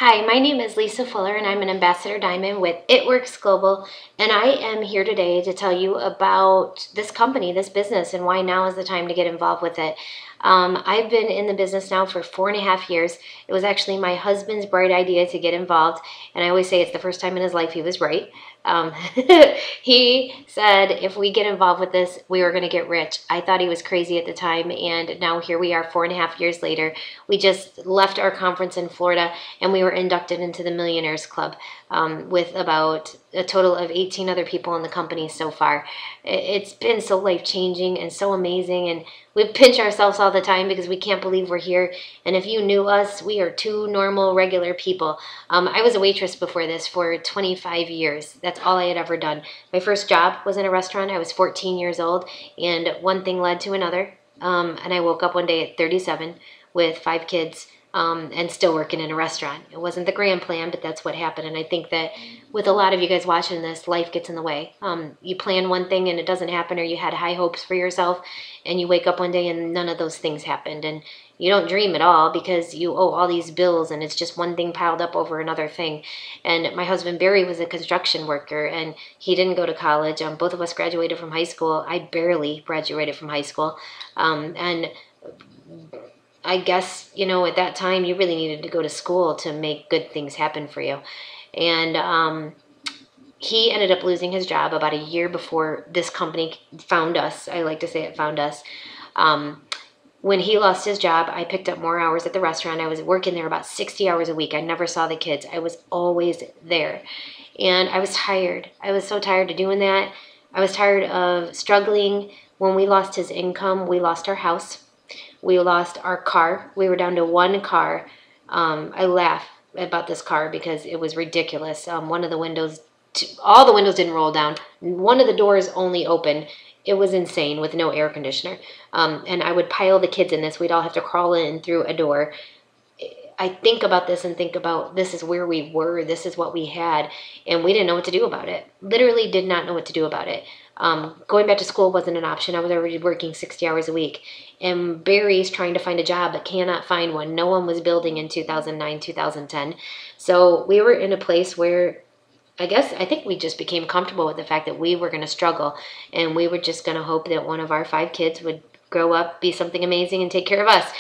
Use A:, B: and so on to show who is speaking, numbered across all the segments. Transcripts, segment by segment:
A: Hi, my name is Lisa Fuller and I'm an Ambassador Diamond with It Works Global, and I am here today to tell you about this company, this business, and why now is the time to get involved with it. I've been in the business now for 4.5 years. It was actually my husband's bright idea to get involved, and I always say it's the first time in his life he was right. Um, he said if we get involved with this, we were going to get rich. I thought he was crazy at the time, and now here we are 4.5 years later. We just left our conference in Florida, and we were inducted into the Millionaires Club with about a total of 18 other people in the company so far. It's been so life-changing and so amazing, and we pinch ourselves all the time because we can't believe we're here. And if you knew us, we are two normal, regular people. I was a waitress before this for 25 years. That's all I had ever done. My first job was in a restaurant. I was 14 years old, and one thing led to another. And I woke up one day at 37 with 5 kids. And still working in a restaurant. It wasn't the grand plan, but that's what happened. And I think that with a lot of you guys watching this, life gets in the way. You plan one thing and it doesn't happen, or you had high hopes for yourself, and you wake up one day and none of those things happened. And you don't dream at all because you owe all these bills, and it's just one thing piled up over another thing. And my husband, Barry, was a construction worker, and he didn't go to college. Both of us graduated from high school. I barely graduated from high school. And I guess, at that time you really needed to go to school to make good things happen for you. And he ended up losing his job about a year before this company found us. I like to say it found us. When he lost his job, I picked up more hours at the restaurant. I was working there about 60 hours a week. I never saw the kids. I was always there. And I was tired. I was so tired of doing that. I was tired of struggling. When we lost his income, we lost our house. We lost our car. We were down to one car. I laugh about this car because it was ridiculous. One of the windows, all the windows didn't roll down. One of the doors only opened. It was insane with no air conditioner. And I would pile the kids in this. We'd all have to crawl in through a door. I think about this and think about this is where we were. This is what we had. And we didn't know what to do about it. Literally did not know what to do about it. Going back to school wasn't an option. I was already working 60 hours a week. And Barry's trying to find a job but cannot find one. No one was building in 2009, 2010. So we were in a place where I think we just became comfortable with the fact that we were going to struggle. And we were just going to hope that one of our 5 kids would grow up, be something amazing, and take care of us.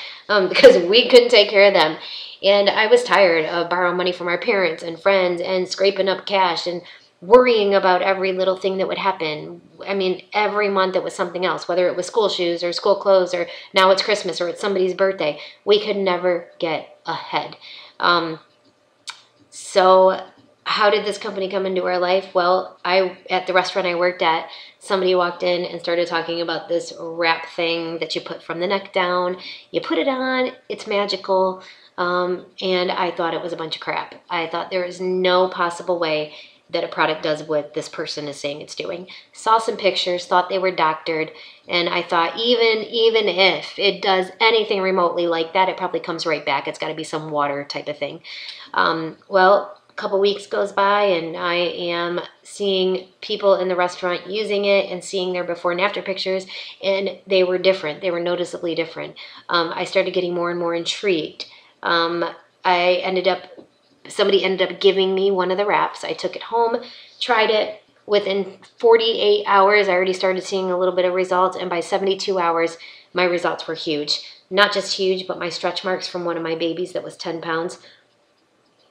A: Because we couldn't take care of them. And I was tired of borrowing money from our parents and friends and scraping up cash and worrying about every little thing that would happen. I mean, every month it was something else, whether it was school shoes or school clothes, or now it's Christmas or it's somebody's birthday. We could never get ahead. So how did this company come into our life? Well, at the restaurant I worked at, somebody walked in and started talking about this wrap thing that you put from the neck down. You put it on, it's magical. And I thought it was a bunch of crap. I thought there was no possible way that a product does what this person is saying it's doing. Saw some pictures, thought they were doctored, and I thought even if it does anything remotely like that, it probably comes right back. It's got to be some water type of thing. Well, a couple weeks goes by, and I am seeing people in the restaurant using it and seeing their before and after pictures, and they were different. They were noticeably different. I started getting more and more intrigued. Somebody ended up giving me one of the wraps. I took it home, tried it. Within 48 hours, I already started seeing a little bit of results, and by 72 hours, my results were huge. Not just huge, but my stretch marks from one of my babies that was 10 pounds,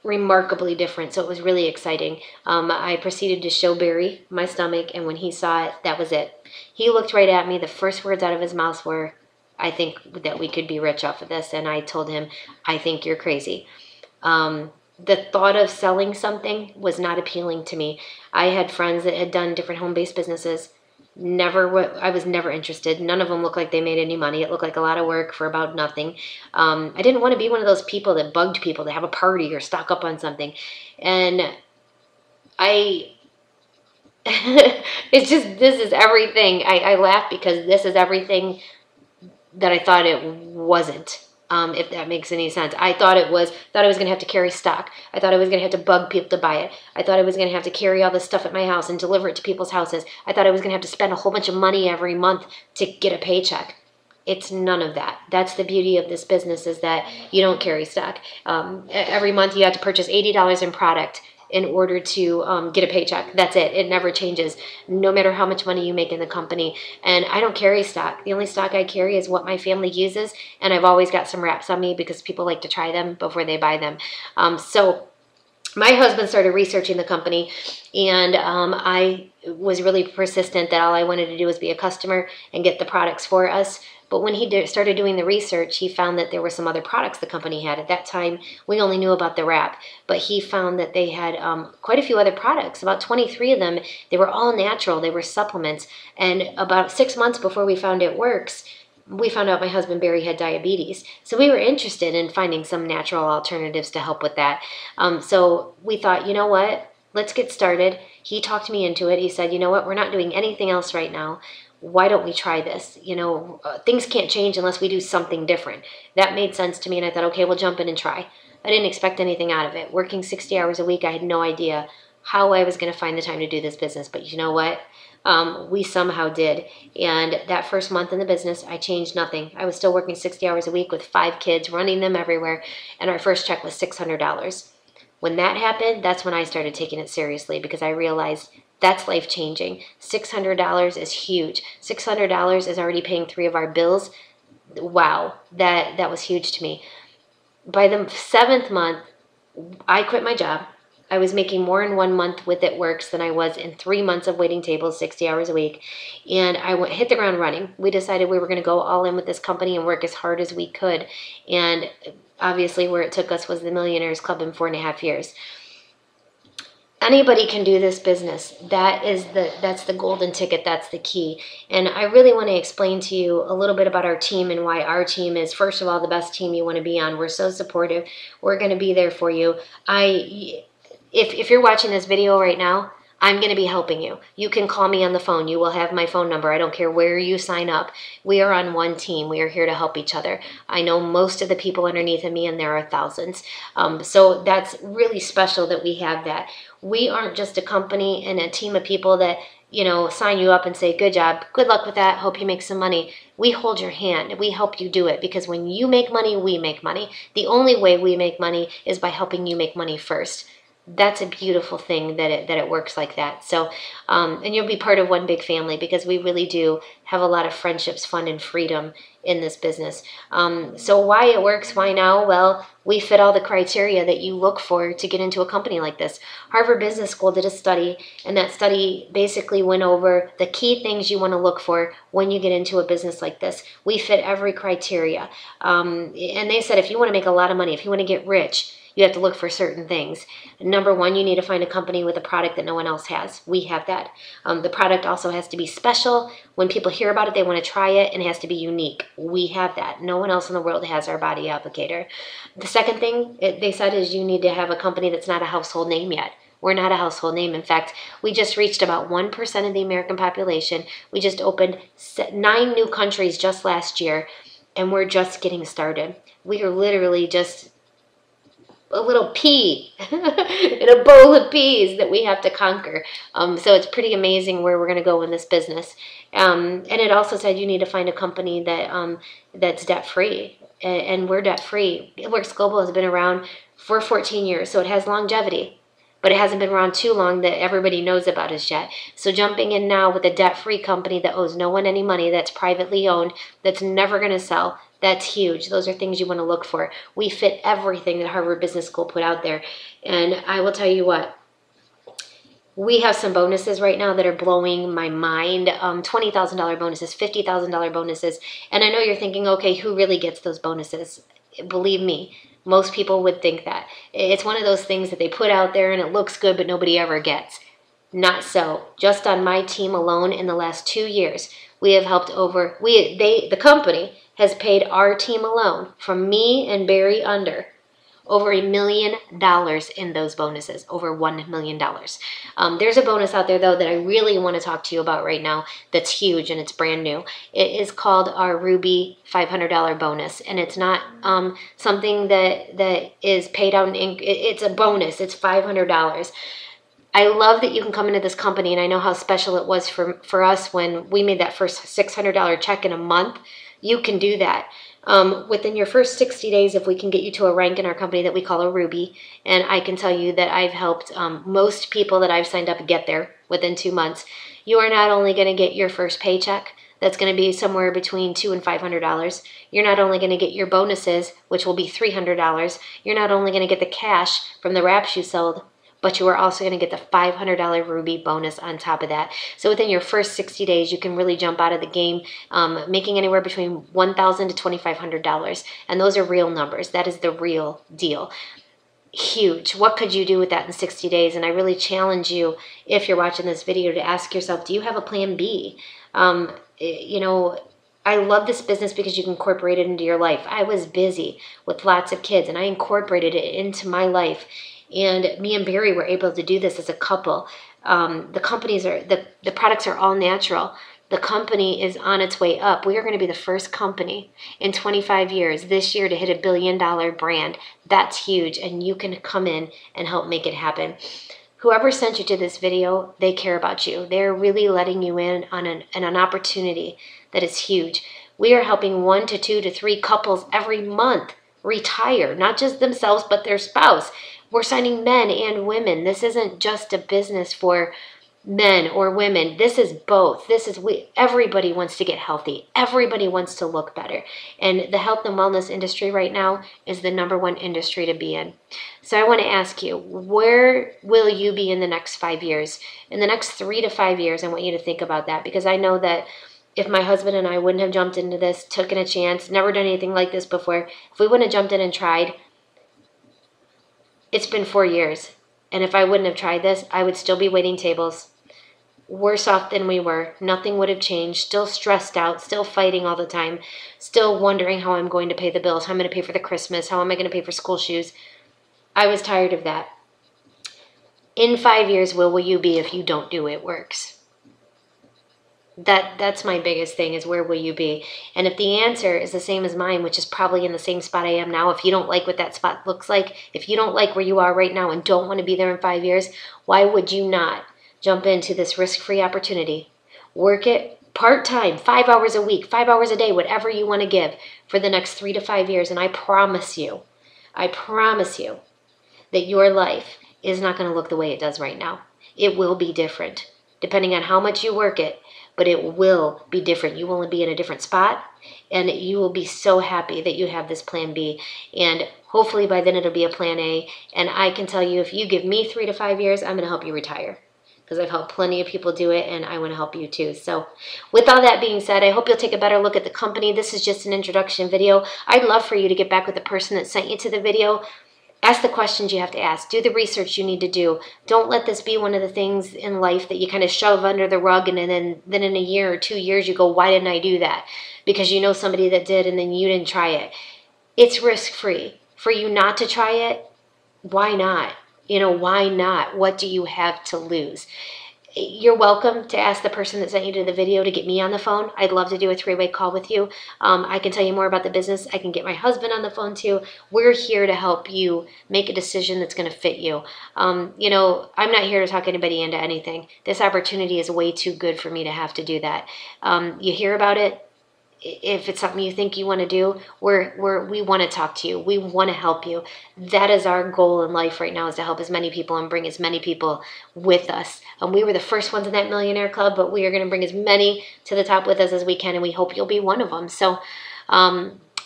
A: remarkably different. So it was really exciting. I proceeded to show Barry my stomach, and when he saw it, that was it. He looked right at me. The first words out of his mouth were, "I think that we could be rich off of this." And I told him, "I think you're crazy." The thought of selling something was not appealing to me. I had friends that had done different home-based businesses. I was never interested. None of them looked like they made any money. It looked like a lot of work for about nothing. I didn't want to be one of those people that bugged people to have a party or stock up on something. And it's just, this is everything. I laugh because this is everything that I thought it wasn't. If that makes any sense. I thought I was going to have to carry stock. I thought I was going to have to bug people to buy it. I thought I was going to have to carry all this stuff at my house and deliver it to people's houses. I thought I was going to have to spend a whole bunch of money every month to get a paycheck. It's none of that. That's the beauty of this business, is that you don't carry stock. Every month you have to purchase $80 in product in order to get a paycheck. That's it. It never changes, no matter how much money you make in the company. And I don't carry stock. The only stock I carry is what my family uses, and I've always got some wraps on me because people like to try them before they buy them. So my husband started researching the company, and I was really persistent that all I wanted to do was be a customer and get the products for us. But when he started doing the research, he found that there were some other products the company had. At that time, we only knew about the wrap, but he found that they had quite a few other products, about 23 of them. They were all natural. They were supplements. And about 6 months before we found It Works, we found out my husband Barry had diabetes. So we were interested in finding some natural alternatives to help with that. So we thought, you know what, let's get started. He talked me into it. He said, you know what, we're not doing anything else right now. Why don't we try this? Things can't change unless we do something different. That made sense to me, and I thought, okay, we'll jump in and try. I didn't expect anything out of it. Working 60 hours a week, I had no idea how I was going to find the time to do this business. But you know what? We somehow did. And that first month in the business, I changed nothing. I was still working 60 hours a week with 5 kids, running them everywhere, and our first check was $600. When that happened, that's when I started taking it seriously, because I realized that's life-changing. $600 is huge. $600 is already paying 3 of our bills. Wow, that was huge to me. By the 7th month, I quit my job. I was making more in 1 month with It Works than I was in 3 months of waiting tables, 60 hours a week. And I hit the ground running. We decided we were going to go all in with this company and work as hard as we could. And obviously where it took us was the Millionaires Club in 4.5 years. Anybody can do this business. That's the golden ticket. That's the key. And I really want to explain to you a little bit about our team and why our team is, first of all, the best team you want to be on. We're so supportive. We're going to be there for you. If you're watching this video right now, I'm going to be helping you. You can call me on the phone. You will have my phone number. I don't care where you sign up. We are on one team. We are here to help each other. I know most of the people underneath of me, and there are thousands. So that's really special that we have that. We aren't just a company and a team of people that, sign you up and say, good job, good luck with that, hope you make some money. We hold your hand. We help you do it, because when you make money, we make money. The only way we make money is by helping you make money first. That's a beautiful thing that it works like that. So, and you'll be part of one big family, because we really do have a lot of friendships, fun, and freedom in this business. So why It Works? Why now? Well, we fit all the criteria that you look for to get into a company like this. Harvard Business School did a study, and that study basically went over the key things you want to look for when you get into a business like this. We fit every criteria. And they said if you want to make a lot of money, if you want to get rich, you have to look for certain things. Number one, you need to find a company with a product that no one else has. We have that. The product also has to be special. When people hear about it, they want to try it, and it has to be unique. We have that. No one else in the world has our body applicator. The second thing they said is you need to have a company that's not a household name yet. We're not a household name. In fact, we just reached about 1% of the American population. We just opened 9 new countries just last year, and we're just getting started. We are literally just a little pea in a bowl of peas that we have to conquer. So it's pretty amazing where we're going to go in this business. And it also said you need to find a company that that's debt-free. And we're debt-free. It Works Global has been around for 14 years, so it has longevity. But it hasn't been around too long that everybody knows about us yet. So jumping in now with a debt-free company that owes no one any money, that's privately owned, that's never going to sell, that's huge. Those are things you want to look for. We fit everything that Harvard Business School put out there. And I will tell you what, we have some bonuses right now that are blowing my mind. $20,000 bonuses, $50,000 bonuses. And I know you're thinking, okay, who really gets those bonuses? Believe me, most people would think that. It's one of those things that they put out there and it looks good, but nobody ever gets. Not so. Just on my team alone in the last 2 years, we have helped over, the company has paid our team alone, from me and Barry under, over $1 million in those bonuses, over $1 million. There's a bonus out there, though, that I really want to talk to you about right now that's huge and it's brand new. It is called our Ruby $500 bonus, and it's not something that is paid out in ink. It's a bonus. It's $500. I love that you can come into this company, and I know how special it was for us when we made that first $600 check in a month you can do that. Within your first 60 days, if we can get you to a rank in our company that we call a Ruby, and I can tell you that I've helped most people that I've signed up get there within 2 months, you are not only going to get your first paycheck, that's going to be somewhere between $200 and $500. You're not only going to get your bonuses, which will be $300. You're not only going to get the cash from the wraps you sold, but you are also going to get the $500 Ruby bonus on top of that. So within your first 60 days, you can really jump out of the game, making anywhere between $1,000 to $2,500. And those are real numbers. That is the real deal. Huge. What could you do with that in 60 days? And I really challenge you, if you're watching this video, to ask yourself, do you have a plan B? You know, I love this business because you can incorporate it into your life. I was busy with lots of kids and I incorporated it into my life. And me and Barry were able to do this as a couple. The products are all natural. The company is on its way up. We are going to be the first company in 25 years this year to hit $1 billion brand. That's huge, and you can come in and help make it happen. Whoever sent you to this video, they care about you. They're really letting you in on an opportunity that is huge. We are helping 1 to 2 to 3 couples every month retire, not just themselves, but their spouse. We're signing men and women. This isn't just a business for men or women. This is both. Everybody wants to get healthy. Everybody wants to look better. And the health and wellness industry right now is the #1 industry to be in. So I want to ask you, where will you be in the next 5 years? In the next 3 to 5 years, I want you to think about that, because I know that if my husband and I wouldn't have jumped into this, taken a chance, never done anything like this before, if we wouldn't have jumped in and tried, it's been 4 years. And if I wouldn't have tried this, I would still be waiting tables. Worse off than we were. Nothing would have changed. Still stressed out. Still fighting all the time. Still wondering how I'm going to pay the bills. How I'm going to pay for the Christmas. How am I going to pay for school shoes? I was tired of that. In 5 years, where will you be if you don't do It Works? That's my biggest thing, is where will you be? And if the answer is the same as mine, which is probably in the same spot I am now, if you don't like what that spot looks like, if you don't like where you are right now and don't want to be there in 5 years, why would you not jump into this risk-free opportunity? Work it part-time, 5 hours a week, 5 hours a day, whatever you want to give for the next 3 to 5 years. And I promise you that your life is not going to look the way it does right now. It will be different, depending on how much you work it, but it will be different. You will be in a different spot, and you will be so happy that you have this plan B. And hopefully by then it'll be a plan A. And I can tell you, if you give me 3 to 5 years, I'm going to help you retire, because I've helped plenty of people do it, and I want to help you too. So with all that being said, I hope you'll take a better look at the company. This is just an introduction video. I'd love for you to get back with the person that sent you to the video. Ask the questions you have to ask. Do the research you need to do. Don't let this be one of the things in life that you kind of shove under the rug, and then in a year or 2 years you go, why didn't I do that? Because you know somebody that did and then you didn't try it. It's risk-free. For you not to try it, why not? You know, why not? What do you have to lose? You're welcome to ask the person that sent you to the video to get me on the phone. I'd love to do a 3-way call with you. I can tell you more about the business. I can get my husband on the phone too. We're here to help you make a decision that's going to fit you. You know, I'm not here to talk anybody into anything. This opportunity is way too good for me to have to do that. You hear about it. If it's something you think you want to do, we want to talk to you. We want to help you. That is our goal in life right now, is to help as many people and bring as many people with us. We were the first ones in that Millionaire Club, but we are going to bring as many to the top with us as we can, and we hope you'll be one of them. So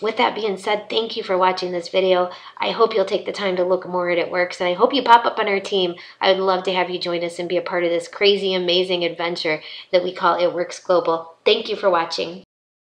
A: with that being said, thank you for watching this video. I hope you'll take the time to look more at It Works, and I hope you pop up on our team. I would love to have you join us and be a part of this crazy, amazing adventure that we call It Works Global. Thank you for watching.